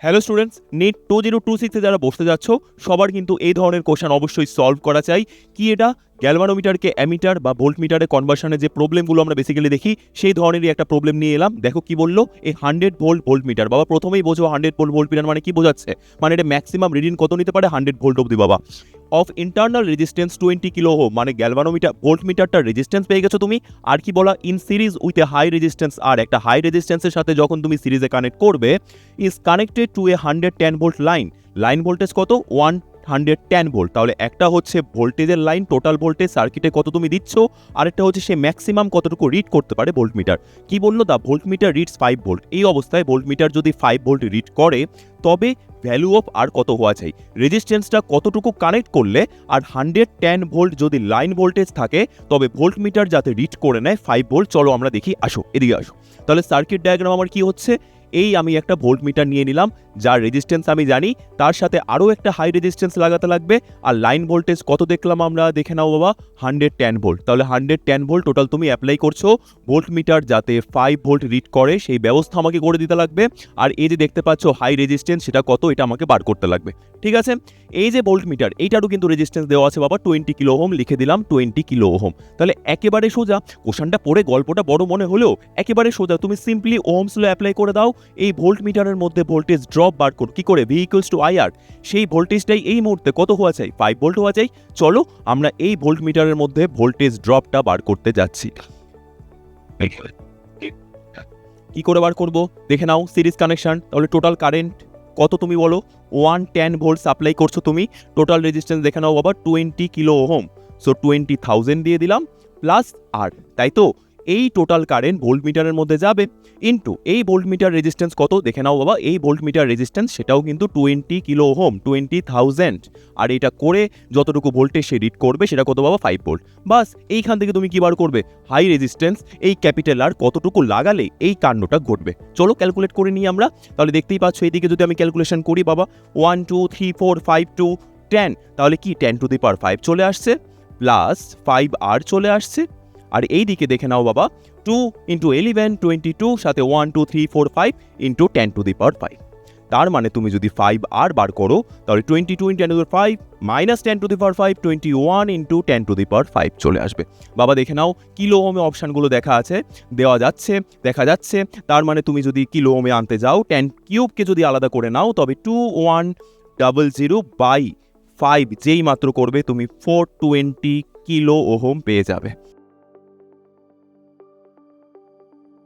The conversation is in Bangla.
হ্যালো স্টুডেন্টস, নিট 2026 যারা বসতে যাচ্ছ সবার কিন্তু এই ধরনের কোশ্চেন অবশ্যই সলভ করা চাই। কি এটা গ্যালভানোমিটারকে অ্যামিটার বা ভোল্টমিটারে কনভার্সনের যে প্রবলেমগুলো আমরা বেসিক্যালি দেখি সেই ধরনেরই একটা প্রবলেম নিয়ে এলাম। দেখো কি বললো, এই 100 ভোল্ট ভোল্টমিটার। বাবা প্রথমেই বোঝো 100 ভোল্ট ভোল্টমিটার মানে কি বোঝাচ্ছে, মানে এটা ম্যাক্সিমাম রিডিং কত নিতে পারে, 100 ভোল্ট অবধি বাবা। Of internal resistance 20 kilo ohm, মানে গ্যালভানোমিটার ভোল্টমিটারটার রেজিস্ট্যান্স পেয়ে গেছো তুমি। আর কি বলা, in series with a high resistance, আর একটা হাই রেজিস্ট্যান্সের সাথে যখন তুমি সিরিজে কানেক্ট করবে, is connected to a 110 volt line. Line voltage কত, 110 ভোল্ট। তাহলে একটা হচ্ছে ভোল্টেজের লাইন, টোটাল ভোল্টেজ সার্কিটে কত তুমি দিচ্ছ, আরেকটা হচ্ছে সে ম্যাক্সিমাম কতটুকু রিড করতে পারে ভোল্টমিটার। কি বললো, দা ভোল্টমিটার রিডস 5 ভোল্ট। এই অবস্থায় ভোল্টমিটার যদি 5 ভোল্ট রিড করে তবে ভ্যালু অফ আর কত হওয়া চাই, রেজিস্ট্যান্সটা কতটুকু কানেক্ট করলে, আর 110 ভোল্ট যদি লাইন ভোল্টেজ থাকে তবে ভোল্টমিটার যাতে রিড করে নেয় 5 ভোল্ট। চলো আমরা দেখি, আসো এদিকে আসো। তাহলে সার্কিট ডায়াগ্রাম আমার কি হচ্ছে, এই আমি একটা ভোল্টমিটার নিয়ে নিলাম যার রেজিস্ট্যান্স আমি জানি, তার সাথে আরও একটা হাই রেজিস্ট্যান্স লাগাতে লাগবে, আর লাইন ভোল্টেজ কত দেখলাম আমরা, দেখে নাও বাবা 110 ভোল্ট। তাহলে 110 ভোল্ট টোটাল তুমি অ্যাপ্লাই করছো, ভোল্টমিটার যাতে 5 ভোল্ট রিড করে সেই ব্যবস্থা আমাকে করে দিতে লাগবে। আর এই যে দেখতে পাচ্ছ হাই রেজিস্ট্যান্স সেটা কত, এটা আমাকে বার করতে লাগবে। ঠিক আছে, এই যে ভোল্টমিটার এইটারও কিন্তু রেজিস্ট্যান্স দেওয়া আছে বাবা 20 কিলো ওহম, লিখে দিলাম 20 কিলো ওহম। তাহলে একেবারে সোজা, কোশ্চেনটা পড়ে গল্পটা বড় মনে হলেও একেবারে সোজা, তুমি সিম্পলি ওহমস ল অ্যাপ্লাই করে দাও। এই ভোল্টমিটারের মধ্যে ভোল্টেজ ড্রপ বার করো, কি করে, ভি ইকুয়ালস টু আইআর। সেই ভোল্টেজটাই এই মুহূর্তে কত হওয়া চাই, 5 ভোল্ট হওয়া চাই। চলো আমরা এই ভোল্টমিটারের মধ্যে ভোল্টেজ ড্রপটা বার করতে যাচ্ছি। কি করে বার করব, দেখে নাও সিরিজ কানেকশন। তাহলে টোটাল কারেন্ট কত তুমি বলো, 110 ভোল্ট সাপ্লাই করছো তুমি। টোটাল রেজিস্ট্যান্স দেখে নাও বাবা 20 কিলো ওহম, সো 20,000 দিয়ে দিলাম প্লাস আর, তাই তো এই টোটাল কারেন্ট ভোল্টমিটারের মধ্যে যাবে ইনটু এই ভোল্টমিটার রেজিস্ট্যান্স কত দেখে নাও বাবা, এই ভোল্টমিটার রেজিস্ট্যান্স সেটাও কিন্তু 20 কিলো ওহম, 20,000। আর এটা করে যতটুকু ভোল্টেজ সে রিড করবে সেটা কত বাবা, 5 ভোল্ট। বাস এইখান থেকে তুমি কি বার করবে, হাই রেজিস্ট্যান্স এই ক্যাপিটাল আর কতটুকু লাগালে এই কাণ্ডটা ঘটবে। চলো ক্যালকুলেট করে নিই আমরা। তাহলে দেখতেই পাচ্ছ এইদিকে যদি আমি ক্যালকুলেশন করি বাবা, 1 2 3 4 5 2 10, তাহলে কি 10 টু দি পাওয়ার 5 চলে আসছে, প্লাস 5 আর চলে আসছে। আর এই দিকে দেখে নাও বাবা 2 ইন্টু 11 22, সাথে 1 2 3 4 5 ইন্টু 10 টু দি পাওয়ার 5। তার মানে তুমি যদি 5 আর বার করো তাহলে 22 into 10 to the power 5 minus 10 to the power 5, 21 into 10 to the power 5 চলে আসবে। বাবা দেখে নাও কিলো ওহমে অপশানগুলো দেখা আছে, দেওয়া যাচ্ছে, দেখা যাচ্ছে। তার মানে তুমি যদি কিলো ওহমে আনতে যাও 10 কিউবকে যদি আলাদা করে নাও তবে 2100/5 যেই মাত্র করবে তুমি 420 কিলো ওহম পেয়ে যাবে।